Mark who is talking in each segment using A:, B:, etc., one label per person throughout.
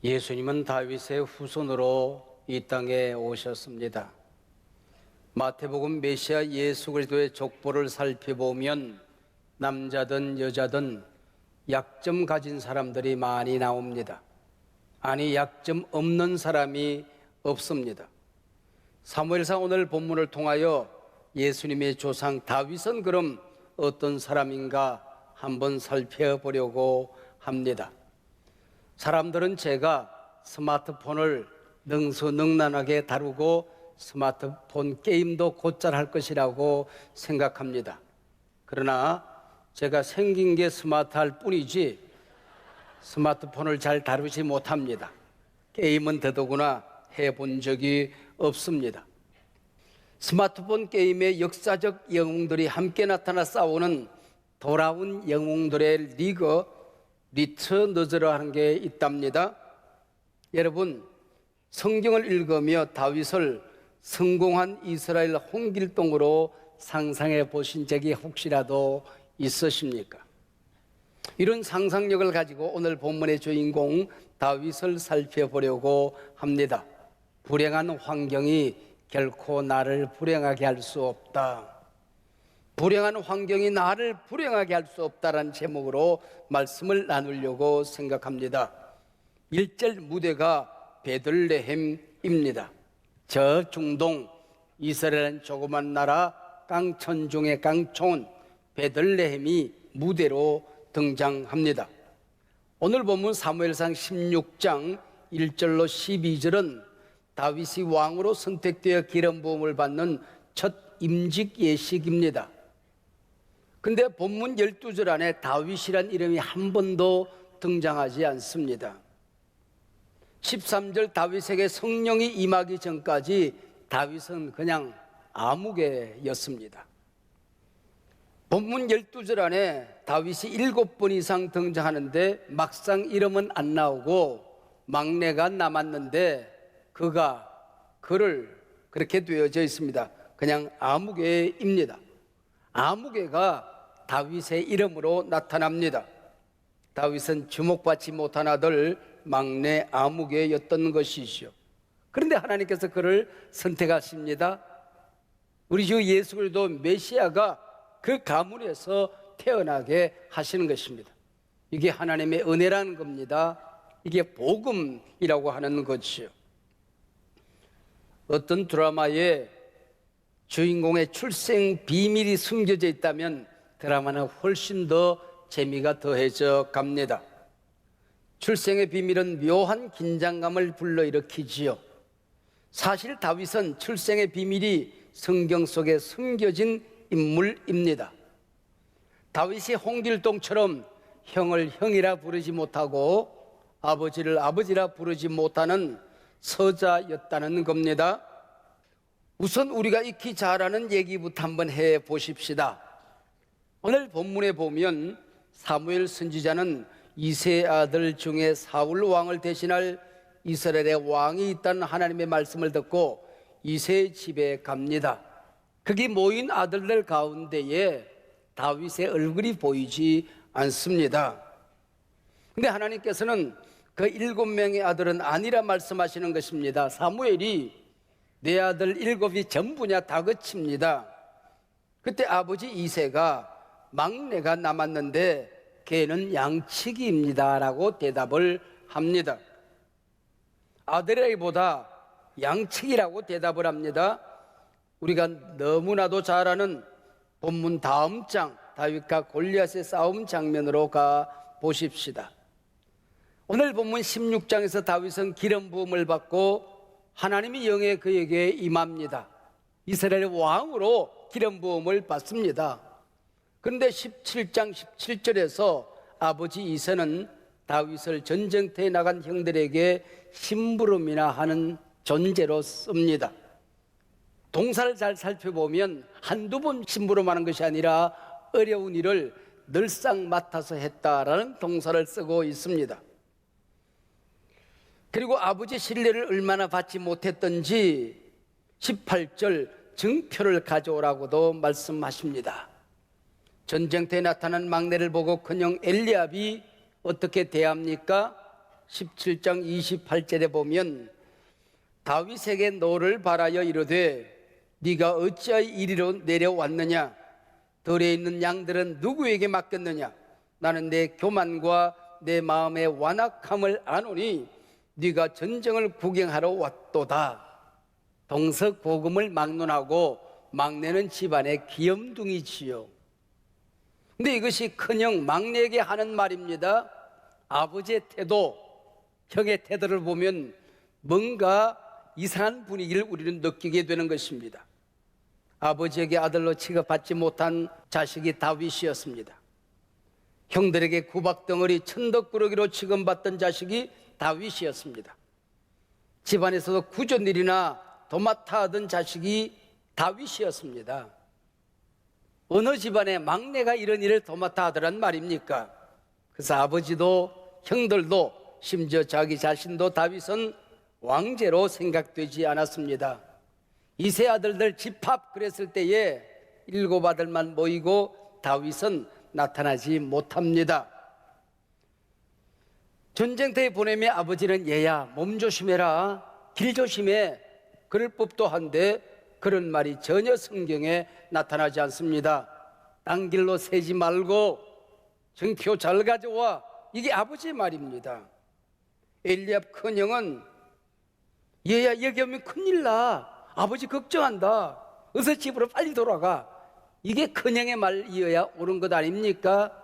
A: 예수님은 다윗의 후손으로 이 땅에 오셨습니다. 마태복음 메시아 예수 그리스도의 족보를 살펴보면 남자든 여자든 약점 가진 사람들이 많이 나옵니다. 아니, 약점 없는 사람이 없습니다. 사무엘상 오늘 본문을 통하여 예수님의 조상 다윗은 그럼 어떤 사람인가 한번 살펴보려고 합니다. 사람들은 제가 스마트폰을 능수능란하게 다루고 스마트폰 게임도 곧잘 할 것이라고 생각합니다. 그러나 제가 생긴 게 스마트할 뿐이지 스마트폰을 잘 다루지 못합니다. 게임은 더더구나 해본 적이 없습니다. 스마트폰 게임의 역사적 영웅들이 함께 나타나 싸우는 돌아온 영웅들의 리그 리트너즈라는 게 있답니다. 여러분, 성경을 읽으며 다윗을 성공한 이스라엘 홍길동으로 상상해 보신 적이 혹시라도 있으십니까? 이런 상상력을 가지고 오늘 본문의 주인공 다윗을 살펴보려고 합니다. 불행한 환경이 결코 나를 불행하게 할 수 없다. 불행한 환경이 나를 불행하게 할 수 없다라는 제목으로 말씀을 나누려고 생각합니다. 1절 무대가 베들레헴입니다. 저 중동 이스라엘은 조그만 나라 깡촌 중의 깡촌 베들레헴이 무대로 등장합니다. 오늘 본문 사무엘상 16장 1절로 12절은 다윗이 왕으로 선택되어 기름 부음을 받는 첫 임직 예식입니다. 근데 본문 12절 안에 다윗이란 이름이 한 번도 등장하지 않습니다. 13절 다윗에게 성령이 임하기 전까지 다윗은 그냥 아무개였습니다. 본문 12절 안에 다윗이 7번 이상 등장하는데 막상 이름은 안 나오고 막내가 남았는데 그를 그렇게 되어져 있습니다. 그냥 아무개입니다. 아무개가 다윗의 이름으로 나타납니다. 다윗은 주목받지 못한 아들 막내 아무개였던 것이죠. 그런데 하나님께서 그를 선택하십니다. 우리 주 예수 그리스도 메시아가 그 가문에서 태어나게 하시는 것입니다. 이게 하나님의 은혜라는 겁니다. 이게 복음이라고 하는 것이죠. 어떤 드라마에 주인공의 출생 비밀이 숨겨져 있다면 드라마는 훨씬 더 재미가 더해져 갑니다. 출생의 비밀은 묘한 긴장감을 불러일으키지요. 사실 다윗은 출생의 비밀이 성경 속에 숨겨진 인물입니다. 다윗이 홍길동처럼 형을 형이라 부르지 못하고 아버지를 아버지라 부르지 못하는 서자였다는 겁니다. 우선 우리가 익히 잘 아는 얘기부터 한번 해 보십시다. 오늘 본문에 보면 사무엘 선지자는 이새의 아들 중에 사울 왕을 대신할 이스라엘의 왕이 있다는 하나님의 말씀을 듣고 이새의 집에 갑니다. 거기 모인 아들들 가운데에 다윗의 얼굴이 보이지 않습니다. 근데 하나님께서는 그 7명의 아들은 아니라 말씀하시는 것입니다. 사무엘이 내 아들 7이 전부냐 다그칩니다. 그때 아버지 이새가 막내가 남았는데 걔는 양치기입니다 라고 대답을 합니다. 아들이보다 양치기라고 대답을 합니다. 우리가 너무나도 잘 아는 본문 다음 장 다윗과 골리앗의 싸움 장면으로 가 보십시다. 오늘 본문 16장에서 다윗은 기름 부음을 받고 하나님이 영에 그에게 임합니다. 이스라엘 왕으로 기름 부음을 받습니다. 그런데 17장 17절에서 아버지 이새는 다윗을 전쟁터에 나간 형들에게 심부름이나 하는 존재로 씁니다. 동사를 잘 살펴보면 한두 번 심부름하는 것이 아니라 어려운 일을 늘상 맡아서 했다라는 동사를 쓰고 있습니다. 그리고 아버지 신뢰를 얼마나 받지 못했던지 18절 증표를 가져오라고도 말씀하십니다. 전쟁터에 나타난 막내를 보고 큰형 엘리압이 어떻게 대합니까? 17장 28절에 보면 다윗에게 너를 바라여 이르되 네가 어찌하여 이리로 내려왔느냐? 들에 있는 양들은 누구에게 맡겼느냐? 나는 내 교만과 내 마음의 완악함을 아노니 네가 전쟁을 구경하러 왔도다. 동서고금을 막론하고 막내는 집안의 귀염둥이지요. 근데 이것이 큰형 막내에게 하는 말입니다. 아버지의 태도, 형의 태도를 보면 뭔가 이상한 분위기를 우리는 느끼게 되는 것입니다. 아버지에게 아들로 취급받지 못한 자식이 다윗이었습니다. 형들에게 구박덩어리 천덕꾸러기로 취급받던 자식이 다윗이었습니다. 집안에서도 구전일이나 도맡아 하던 자식이 다윗이었습니다. 어느 집안의 막내가 이런 일을 도맡아 하더란 말입니까? 그래서 아버지도 형들도 심지어 자기 자신도 다윗은 왕제로 생각되지 않았습니다. 이세 아들들 집합 그랬을 때에 7 아들만 모이고 다윗은 나타나지 못합니다. 전쟁터에 보내며 아버지는 얘야 몸 조심해라, 길 조심해, 그럴 법도 한데 그런 말이 전혀 성경에 나타나지 않습니다. 딴 길로 새지 말고 정표 잘 가져와, 이게 아버지의 말입니다. 엘리압 큰형은 얘야 여기 오면 큰일 나, 아버지 걱정한다, 어서 집으로 빨리 돌아가, 이게 큰형의 말이어야 옳은 것 아닙니까?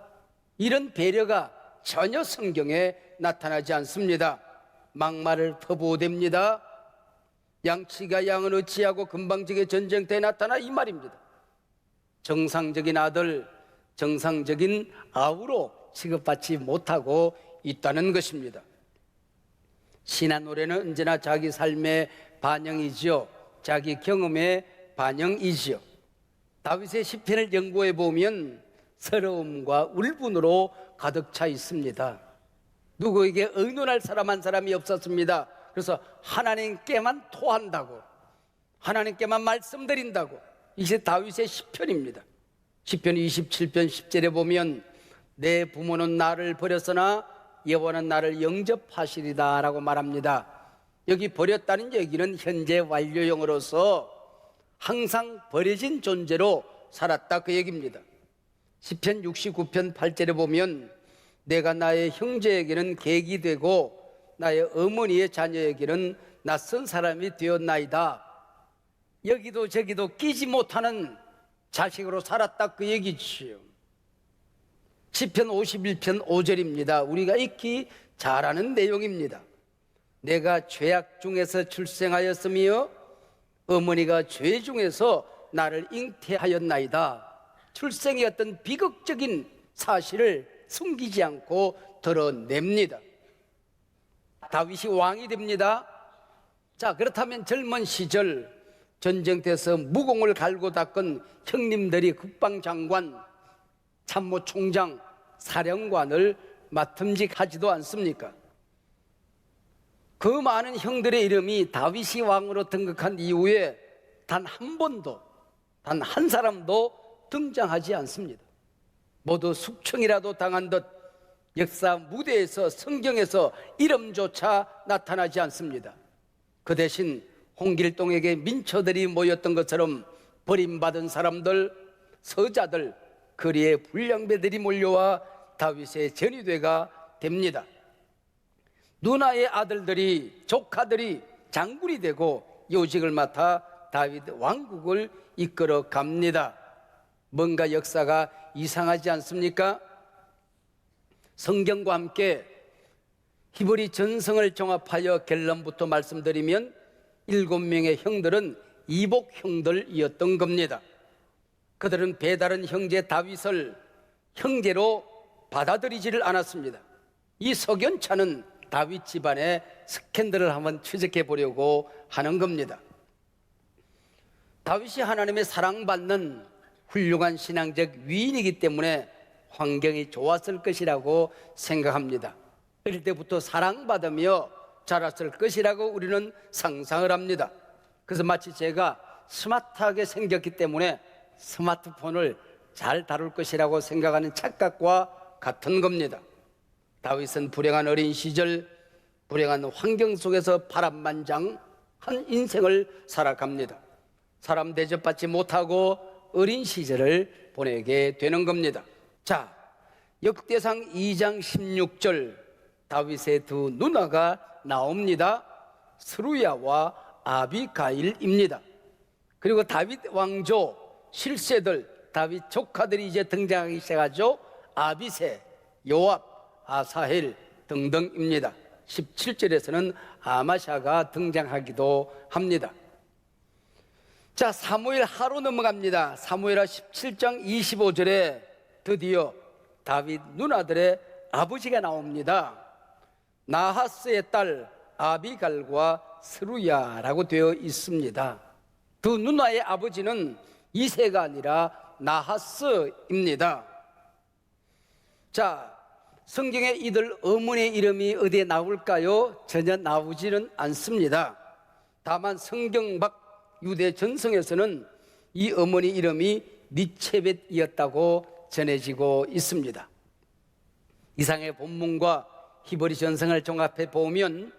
A: 이런 배려가 전혀 성경에 나타나지 않습니다. 막말을 퍼부어댑니다. 양치가 양을 어찌하고 금방지게 전쟁터에 나타나, 이 말입니다. 정상적인 아들, 정상적인 아우로 취급받지 못하고 있다는 것입니다. 신한 노래는 언제나 자기 삶의 반영이지요, 자기 경험의 반영이지요. 다윗의 시편을 연구해 보면 서러움과 울분으로 가득 차 있습니다. 누구에게 의논할 사람 한 사람이 없었습니다. 그래서 하나님께만 토한다고, 하나님께만 말씀드린다고. 이게 다윗의 시편입니다. 시편 27편 10절에 보면 내 부모는 나를 버렸으나 여호와는 나를 영접하시리다 라고 말합니다. 여기 버렸다는 얘기는 현재 완료형으로서 항상 버려진 존재로 살았다, 그 얘기입니다. 시편 69편 8절에 보면 내가 나의 형제에게는 객이 되고 나의 어머니의 자녀에게는 낯선 사람이 되었나이다. 여기도 저기도 끼지 못하는 자식으로 살았다, 그 얘기지요. 시편 51편 5절입니다. 우리가 익히 잘 아는 내용입니다. 내가 죄악 중에서 출생하였으며 어머니가 죄 중에서 나를 잉태하였나이다. 출생의 어떤 비극적인 사실을 숨기지 않고 드러냅니다. 다윗이 왕이 됩니다. 자, 그렇다면 젊은 시절 전쟁터에서 무공을 갈고 닦은 형님들이 국방장관, 참모총장, 사령관을 맡음직하지도 않습니까? 그 많은 형들의 이름이 다윗이 왕으로 등극한 이후에 단 한 번도, 단 한 사람도 등장하지 않습니다. 모두 숙청이라도 당한 듯 역사 무대에서, 성경에서 이름조차 나타나지 않습니다. 그 대신 홍길동에게 민초들이 모였던 것처럼 버림받은 사람들, 서자들, 거리에 불량배들이 몰려와 다윗의 전위대가 됩니다. 누나의 아들들이, 조카들이 장군이 되고 요직을 맡아 다윗 왕국을 이끌어 갑니다. 뭔가 역사가 이상하지 않습니까? 성경과 함께 히브리 전성을 종합하여 결론부터 말씀드리면 7명의 형들은 이복 형들이었던 겁니다. 그들은 배다른 형제 다윗을 형제로 받아들이지를 않았습니다. 이 석연찮은 다윗 집안의 스캔들을 한번 추적해 보려고 하는 겁니다. 다윗이 하나님의 사랑받는 훌륭한 신앙적 위인이기 때문에 환경이 좋았을 것이라고 생각합니다. 어릴 때부터 사랑받으며 자랐을 것이라고 우리는 상상을 합니다. 그래서 마치 제가 스마트하게 생겼기 때문에 스마트폰을 잘 다룰 것이라고 생각하는 착각과 같은 겁니다. 다윗은 불행한 어린 시절 불행한 환경 속에서 파란만장한 인생을 살아갑니다. 사람 대접받지 못하고 어린 시절을 보내게 되는 겁니다. 자, 역대상 2장 16절 다윗의 두 누나가 나옵니다. 스루야와 아비가일입니다. 그리고 다윗 왕조 실세들, 다윗 조카들이 이제 등장하기 시작하죠. 아비새, 요압, 아사헬 등등입니다. 17절에서는 아마샤가 등장하기도 합니다. 자, 사무엘 하로 넘어갑니다. 사무엘하 17장 25절에 드디어 다윗 누나들의 아버지가 나옵니다. 나하스의 딸 아비갈과 스루야라고 되어 있습니다. 두 누나의 아버지는 이세가 아니라 나하스입니다. 자, 성경에 이들 어머니의 이름이 어디에 나올까요? 전혀 나오지는 않습니다. 다만 성경 밖 유대 전성에서는 이 어머니 이름이 니체벳이었다고 전해지고 있습니다. 이상의 본문과 히브리 전성을 종합해 보면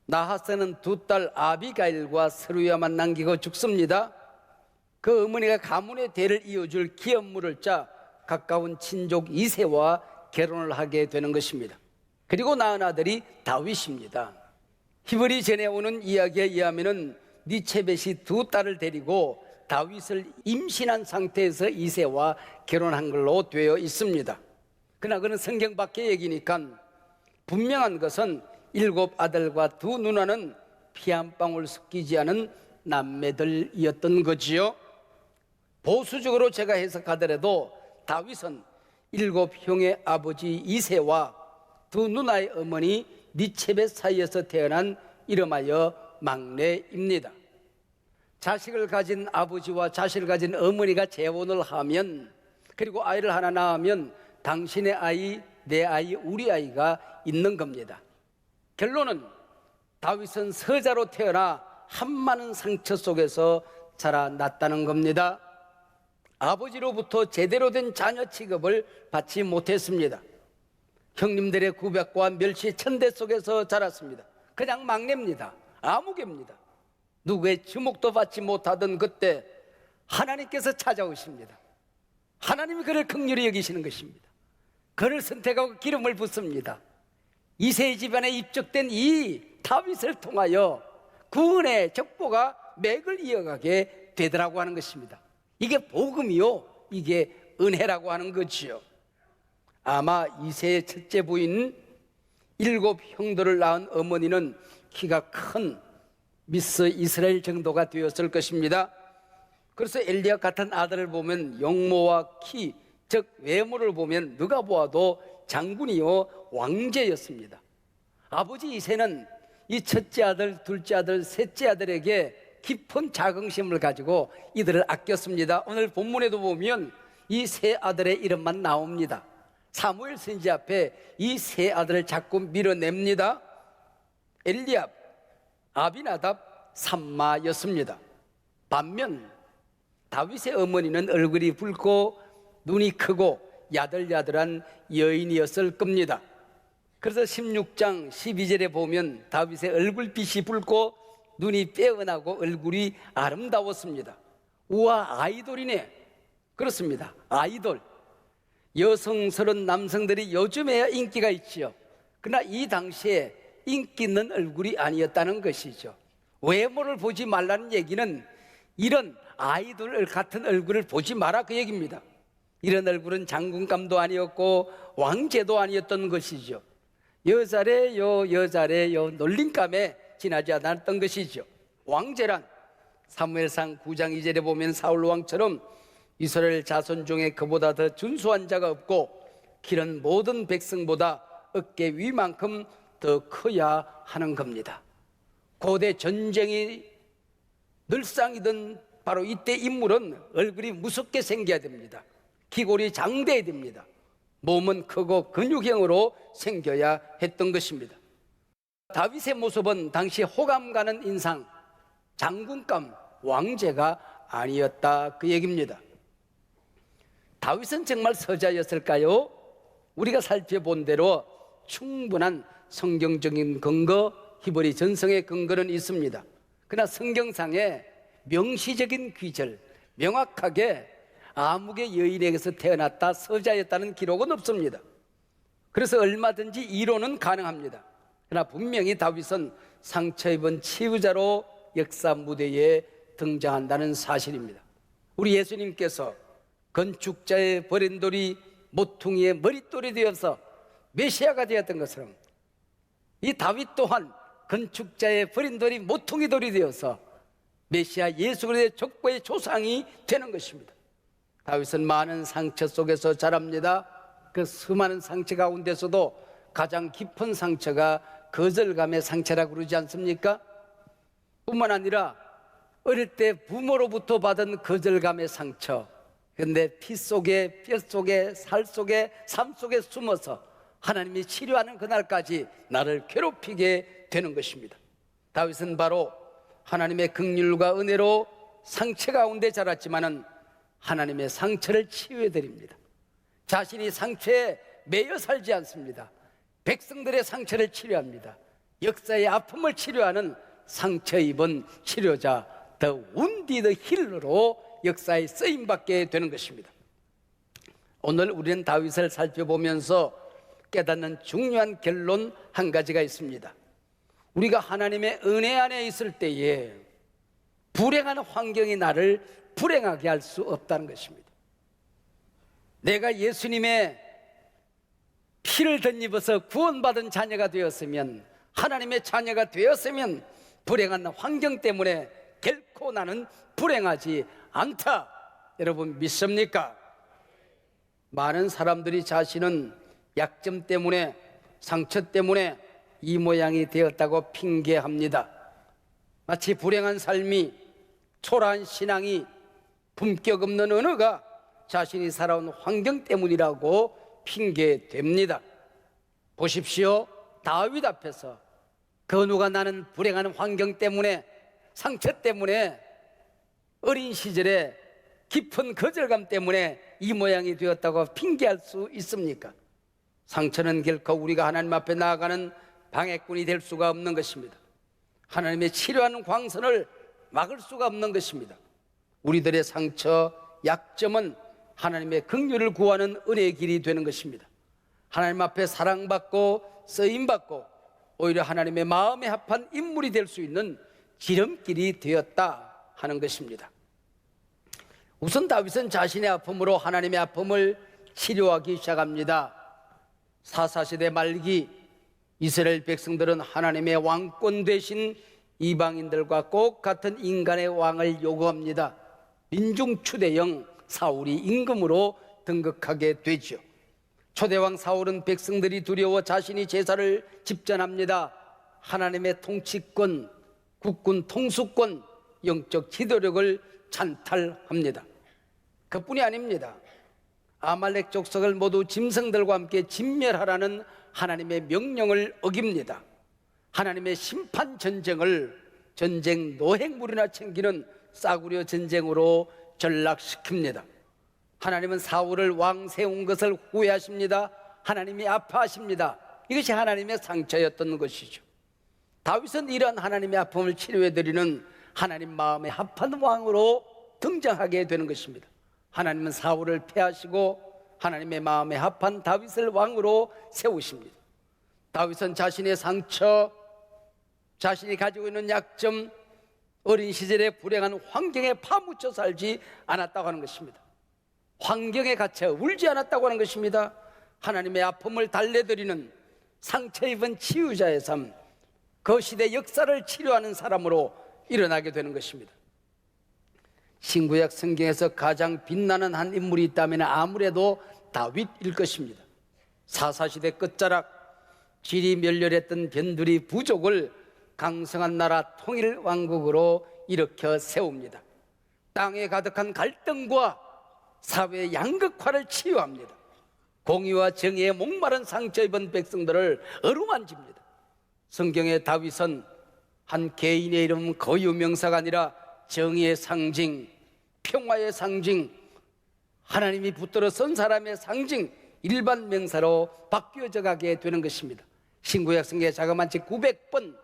A: 나하스는 두 딸 아비가일과 스루야만 남기고 죽습니다. 그 어머니가 가문의 대를 이어줄 기업물을 짜 가까운 친족 이세와 결혼을 하게 되는 것입니다. 그리고 낳은 아들이 다윗입니다. 히브리 전해오는 이야기에 의하면 니체벳이 두 딸을 데리고 다윗을 임신한 상태에서 이세와 결혼한 걸로 되어 있습니다. 그러나 그는 성경 밖의 얘기니까 분명한 것은 7 아들과 두 누나는 피 한 방울 섞이지 않은 남매들이었던 거지요. 보수적으로 제가 해석하더라도 다윗은 7 형의 아버지 이세와 두 누나의 어머니 니체벳 사이에서 태어난 이름하여 막내입니다. 자식을 가진 아버지와 자식을 가진 어머니가 재혼을 하면, 그리고 아이를 하나 낳으면 당신의 아이, 내 아이, 우리 아이가 있는 겁니다. 결론은 다윗은 서자로 태어나 한많은 상처 속에서 자라났다는 겁니다. 아버지로부터 제대로 된 자녀 취급을 받지 못했습니다. 형님들의 구박과 멸시 천대 속에서 자랐습니다. 그냥 막내입니다. 아무개입니다. 누구의 주목도 받지 못하던 그때 하나님께서 찾아오십니다. 하나님이 그를 긍휼히 여기시는 것입니다. 그를 선택하고 기름을 붓습니다. 이세의 집안에 입적된 이 다윗을 통하여 구원의 족보가 맥을 이어가게 되더라고 하는 것입니다. 이게 복음이요, 이게 은혜라고 하는 거지요. 아마 이세의 첫째 부인 7 형들을 낳은 어머니는 키가 큰 미스 이스라엘 정도가 되었을 것입니다. 그래서 엘리압 같은 아들을 보면 용모와 키, 즉 외모를 보면 누가 보아도 장군이요 왕제였습니다. 아버지 이세는 이 첫째 아들, 둘째 아들, 셋째 아들에게 깊은 자긍심을 가지고 이들을 아꼈습니다. 오늘 본문에도 보면 이 세 아들의 이름만 나옵니다. 사무엘 선지 앞에 이 세 아들을 자꾸 밀어냅니다. 엘리압, 아비나답, 삼마였습니다. 반면 다윗의 어머니는 얼굴이 붉고 눈이 크고 야들야들한 여인이었을 겁니다. 그래서 16장 12절에 보면 다윗의 얼굴빛이 붉고 눈이 빼어나고 얼굴이 아름다웠습니다. 우와, 아이돌이네. 그렇습니다. 아이돌. 여성스러운 남성들이 요즘에야 인기가 있지요. 그러나 이 당시에 인기 있는 얼굴이 아니었다는 것이죠. 외모를 보지 말라는 얘기는 이런 아이돌 같은 얼굴을 보지 마라, 그 얘기입니다. 이런 얼굴은 장군감도 아니었고 왕제도 아니었던 것이죠. 여자래요, 여자래요 놀림감에 지나지 않았던 것이죠. 왕제란 사무엘상 9장 2절에 보면 사울 왕처럼 이스라엘 자손 중에 그보다 더 준수한 자가 없고 길은 모든 백성보다 어깨 위만큼 더 커야 하는 겁니다. 고대 전쟁이 늘상이던 바로 이때 인물은 얼굴이 무섭게 생겨야 됩니다. 기골이 장대해야 됩니다. 몸은 크고 근육형으로 생겨야 했던 것입니다. 다윗의 모습은 당시 호감 가는 인상, 장군감, 왕제가 아니었다, 그 얘기입니다. 다윗은 정말 서자였을까요? 우리가 살펴본 대로 충분한 성경적인 근거, 히브리 전성의 근거는 있습니다. 그러나 성경상에 명시적인 귀절, 명확하게 아무개 여인에게서 태어났다, 서자였다는 기록은 없습니다. 그래서 얼마든지 이론은 가능합니다. 그러나 분명히 다윗은 상처 입은 치유자로 역사 무대에 등장한다는 사실입니다. 우리 예수님께서 건축자의 버린 돌이 모퉁이의 머릿돌이 되어서 메시아가 되었던 것처럼 이 다윗 또한 건축자의 버린 돌이 모퉁이 돌이 되어서 메시아 예수 그리스도의 족보의 조상이 되는 것입니다. 다윗은 많은 상처 속에서 자랍니다. 그 수많은 상처 가운데서도 가장 깊은 상처가 거절감의 상처라고 그러지 않습니까? 뿐만 아니라 어릴 때 부모로부터 받은 거절감의 상처, 그런데 피 속에, 뼈 속에, 살 속에, 삶 속에 숨어서 하나님이 치료하는 그날까지 나를 괴롭히게 되는 것입니다. 다윗은 바로 하나님의 긍휼과 은혜로 상처 가운데 자랐지만은 하나님의 상처를 치유해 드립니다. 자신이 상처에 매여 살지 않습니다. 백성들의 상처를 치료합니다. 역사의 아픔을 치료하는 상처 입은 치료자, 더 운디드 힐러로 역사에 쓰임받게 되는 것입니다. 오늘 우리는 다윗을 살펴보면서 깨닫는 중요한 결론 한 가지가 있습니다. 우리가 하나님의 은혜 안에 있을 때에 불행한 환경이 나를 불행하게 할 수 없다는 것입니다. 내가 예수님의 피를 덧입어서 구원받은 자녀가 되었으면, 하나님의 자녀가 되었으면 불행한 환경 때문에 결코 나는 불행하지 않다. 여러분 믿습니까? 많은 사람들이 자신은 약점 때문에, 상처 때문에 이 모양이 되었다고 핑계합니다. 마치 불행한 삶이, 초라한 신앙이, 품격 없는 언어가 자신이 살아온 환경 때문이라고 핑계됩니다. 보십시오. 다윗 앞에서 그 누가 나는 불행한 환경 때문에, 상처 때문에, 어린 시절에 깊은 거절감 때문에 이 모양이 되었다고 핑계할 수 있습니까? 상처는 결코 우리가 하나님 앞에 나아가는 방해꾼이 될 수가 없는 것입니다. 하나님의 치료하는 광선을 막을 수가 없는 것입니다. 우리들의 상처, 약점은 하나님의 긍휼을 구하는 은혜의 길이 되는 것입니다. 하나님 앞에 사랑받고 쓰임받고 오히려 하나님의 마음에 합한 인물이 될 수 있는 지름길이 되었다 하는 것입니다. 우선 다윗은 자신의 아픔으로 하나님의 아픔을 치료하기 시작합니다. 사사시대 말기 이스라엘 백성들은 하나님의 왕권 되신 이방인들과 꼭 같은 인간의 왕을 요구합니다. 민중 추대영 사울이 임금으로 등극하게 되죠. 초대왕 사울은 백성들이 두려워 자신이 제사를 집전합니다. 하나님의 통치권, 국군 통수권, 영적 지도력을 찬탈합니다. 그뿐이 아닙니다. 아말렉 족속을 모두 짐승들과 함께 진멸하라는 하나님의 명령을 어깁니다. 하나님의 심판 전쟁을 전쟁 노획물이나 챙기는 싸구려 전쟁으로 전락시킵니다. 하나님은 사울을 왕 세운 것을 후회하십니다. 하나님이 아파하십니다. 이것이 하나님의 상처였던 것이죠. 다윗은 이러한 하나님의 아픔을 치료해드리는 하나님 마음에 합한 왕으로 등장하게 되는 것입니다. 하나님은 사울을 패하시고 하나님의 마음에 합한 다윗을 왕으로 세우십니다. 다윗은 자신의 상처, 자신이 가지고 있는 약점, 어린 시절에 불행한 환경에 파묻혀 살지 않았다고 하는 것입니다. 환경에 갇혀 울지 않았다고 하는 것입니다. 하나님의 아픔을 달래드리는 상처 입은 치유자의 삶, 그 시대 역사를 치료하는 사람으로 일어나게 되는 것입니다. 신구약 성경에서 가장 빛나는 한 인물이 있다면 아무래도 다윗일 것입니다. 사사시대 끝자락 질이 멸렬했던 변두리 부족을 강성한 나라 통일 왕국으로 일으켜 세웁니다. 땅에 가득한 갈등과 사회 양극화를 치유합니다. 공의와 정의에 목마른 상처 입은 백성들을 어루만집니다. 성경의 다윗은 한 개인의 이름 고유명사가 아니라 정의의 상징, 평화의 상징, 하나님이 붙들어 선 사람의 상징, 일반 명사로 바뀌어져 가게 되는 것입니다. 신구약 성경에 자그마치 900번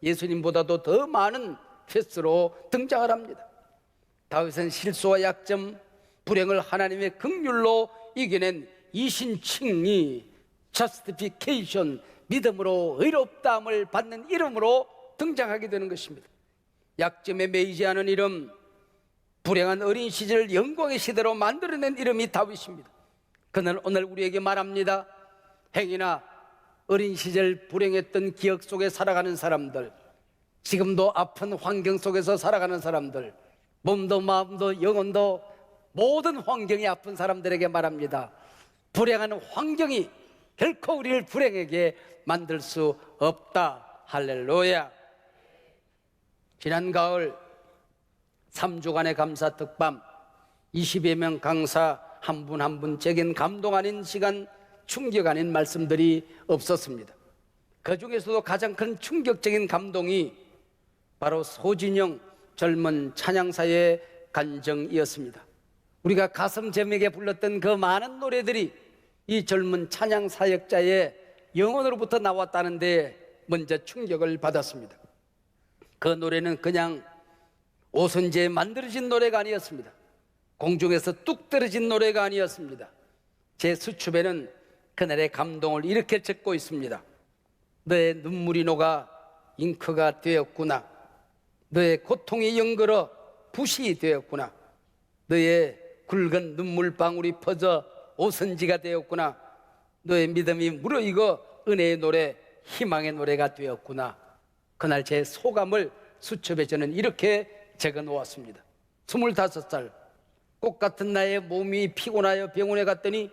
A: 예수님보다도 더 많은 횟수로 등장을 합니다. 다윗은 실수와 약점, 불행을 하나님의 긍휼로 이겨낸 이신칭리, justification, 믿음으로 의롭다함을 받는 이름으로 등장하게 되는 것입니다. 약점에 매이지 않은 이름, 불행한 어린 시절을 영광의 시대로 만들어낸 이름이 다윗입니다. 그는 오늘 우리에게 말합니다. 행여나 어린 시절 불행했던 기억 속에 살아가는 사람들, 지금도 아픈 환경 속에서 살아가는 사람들, 몸도 마음도 영혼도 모든 환경이 아픈 사람들에게 말합니다. 불행한 환경이 결코 우리를 불행하게 만들 수 없다. 할렐루야. 지난 가을 3주간의 감사 특밤, 20여 명 강사 한 분 한 분 제겐 감동 아닌 시간, 충격 아닌 말씀들이 없었습니다. 그 중에서도 가장 큰 충격적인 감동이 바로 소진영 젊은 찬양사의 간증이었습니다. 우리가 가슴 제맥에 불렀던 그 많은 노래들이 이 젊은 찬양 사역자의 영혼으로부터 나왔다는데 먼저 충격을 받았습니다. 그 노래는 그냥 오선지에 만들어진 노래가 아니었습니다. 공중에서 뚝 떨어진 노래가 아니었습니다. 제 수첩에는 그날의 감동을 이렇게 적고 있습니다. 너의 눈물이 녹아 잉크가 되었구나. 너의 고통이 연걸어 붓이 되었구나. 너의 굵은 눈물방울이 퍼져 오선지가 되었구나. 너의 믿음이 무르익어 은혜의 노래, 희망의 노래가 되었구나. 그날 제 소감을 수첩에 저는 이렇게 적어 놓았습니다. 25살, 꽃 같은 나의 몸이 피곤하여 병원에 갔더니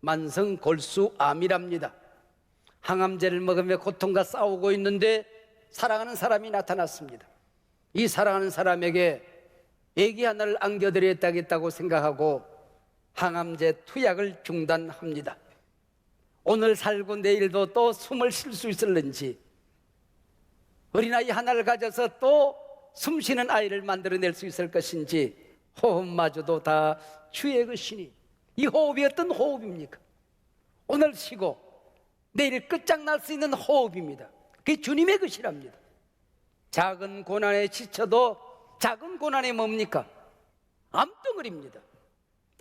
A: 만성 골수암이랍니다. 항암제를 먹으며 고통과 싸우고 있는데 사랑하는 사람이 나타났습니다. 이 사랑하는 사람에게 애기 하나를 안겨드렸다고 생각하고 항암제 투약을 중단합니다. 오늘 살고 내일도 또 숨을 쉴 수 있을는지, 어린아이 하나를 가져서 또 숨쉬는 아이를 만들어낼 수 있을 것인지, 호흡마저도 다 주의 것이니 이 호흡이 어떤 호흡입니까? 오늘 쉬고 내일 끝장날 수 있는 호흡입니다. 그게 주님의 것이랍니다. 작은 고난에 지쳐도 작은 고난이 뭡니까? 암덩어리입니다.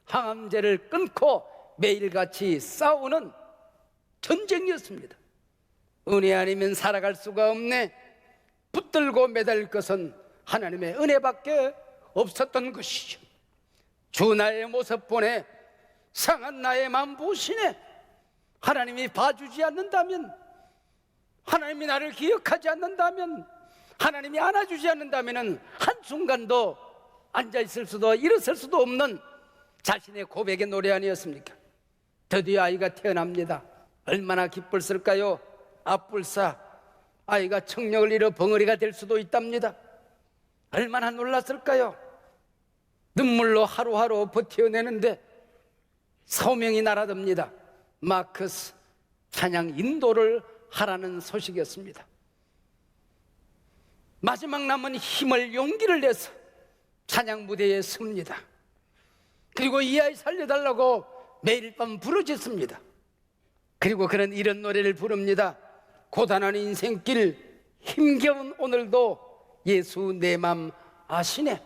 A: 항암제를 끊고 매일같이 싸우는 전쟁이었습니다. 은혜 아니면 살아갈 수가 없네. 붙들고 매달 것은 하나님의 은혜밖에 없었던 것이죠. 주 나의 모습 보내 상한 나의 마음 보시네. 하나님이 봐주지 않는다면, 하나님이 나를 기억하지 않는다면, 하나님이 안아주지 않는다면 한순간도 앉아있을 수도 일어설 수도 없는 자신의 고백의 노래 아니었습니까? 드디어 아이가 태어납니다. 얼마나 기쁠을까요? 앞불사 아이가 청력을 잃어 벙어리가 될 수도 있답니다. 얼마나 놀랐을까요? 눈물로 하루하루 버텨내는데 소명이 날아듭니다. 마커스, 찬양 인도를 하라는 소식이었습니다. 마지막 남은 힘을, 용기를 내서 찬양 무대에 섭니다. 그리고 이 아이 살려달라고 매일 밤 부르짖습니다. 그리고 그는 이런 노래를 부릅니다. 고단한 인생길 힘겨운 오늘도 예수 내 맘 아시네.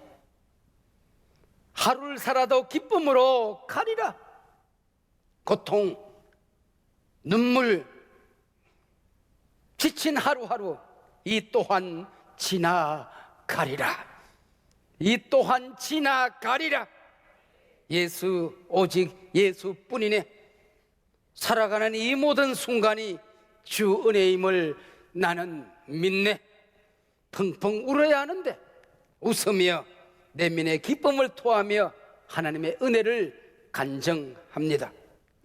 A: 하루를 살아도 기쁨으로 가리라. 고통, 눈물, 지친 하루하루 이 또한 지나가리라. 이 또한 지나가리라. 예수, 오직 예수뿐이네. 살아가는 이 모든 순간이 주 은혜임을 나는 믿네. 펑펑 울어야 하는데 웃으며 내면의 기쁨을 토하며 하나님의 은혜를 간증합니다.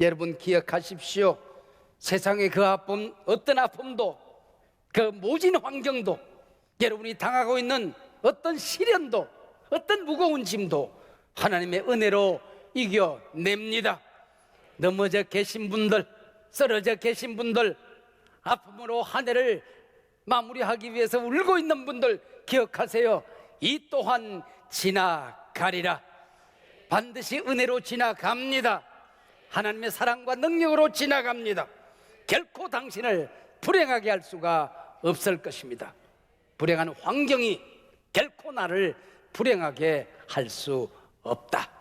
A: 여러분 기억하십시오. 세상의 그 아픔, 어떤 아픔도, 그 모진 환경도, 여러분이 당하고 있는 어떤 시련도, 어떤 무거운 짐도 하나님의 은혜로 이겨냅니다. 넘어져 계신 분들, 쓰러져 계신 분들, 아픔으로 한 해를 마무리하기 위해서 울고 있는 분들 기억하세요. 이 또한 지나가리라. 반드시 은혜로 지나갑니다. 하나님의 사랑과 능력으로 지나갑니다. 결코 당신을 불행하게 할 수가 없을 것입니다. 불행한 환경이 결코 나를 불행하게 할 수 없다.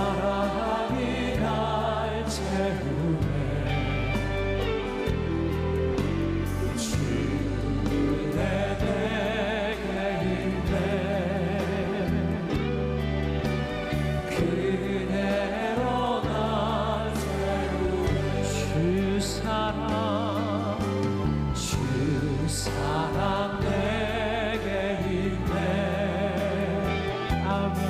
B: 사랑이 날 채우네. 주내 내게 있네. 그대로 날 채우네. 주 사랑 내게 있네. 아멘.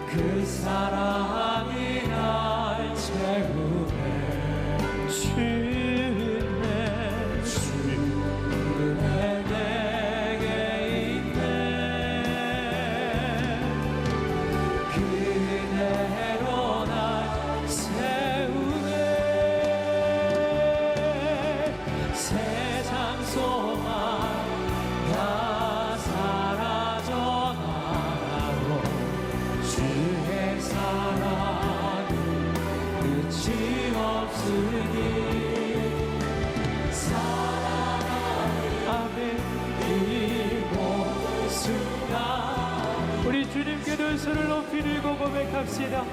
B: 그 사랑이 날 채우네. 주네 내게 있네. 그대로 날 세우네. 세상 소망 다 사라져 나가고 주의 사랑은 끝이 없으니 사랑하는 아멘. 이 모든 순간 우리 주님께 두 손을 높이 들고 고백합시다.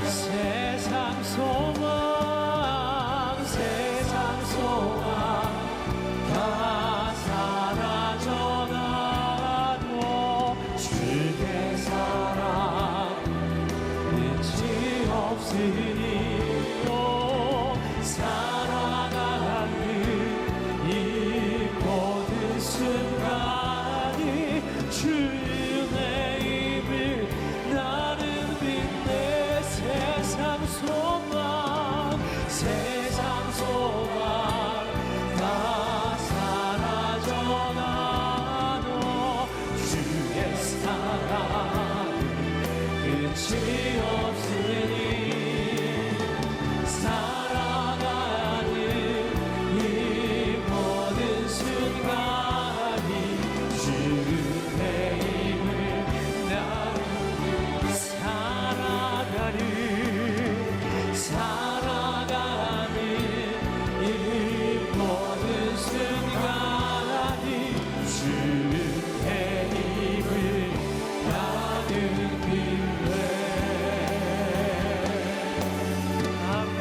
B: 세상 소망 다 사라져 나도 주의 사랑 끝이 없으니 사랑하는 이 모든 순간이 주의 입을 나는 빛내. 세상 소망 다 사라져 나도 주의 사랑 끝이 없으니 사랑하는 이 모든 순간이 주의 힘을 나는 살아가는 이 모든 순간이 주의 힘을 나는 빌네. 아멘.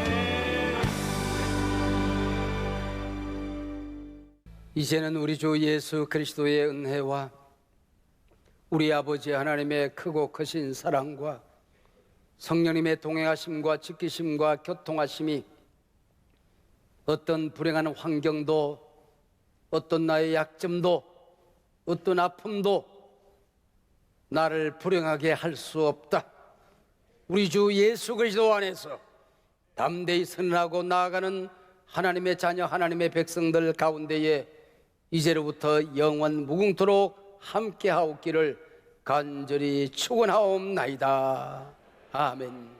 A: 이제는 우리 주 예수 그리스도의 은혜와 우리 아버지 하나님의 크고 크신 사랑과 성령님의 동행하심과 지키심과 교통하심이 어떤 불행한 환경도, 어떤 나의 약점도, 어떤 아픔도 나를 불행하게 할 수 없다. 우리 주 예수 그리스도 안에서 담대히 선언하고 나아가는 하나님의 자녀, 하나님의 백성들 가운데에 이제로부터 영원 무궁토록 함께하옵기를 간절히 축원하옵나이다. 아멘.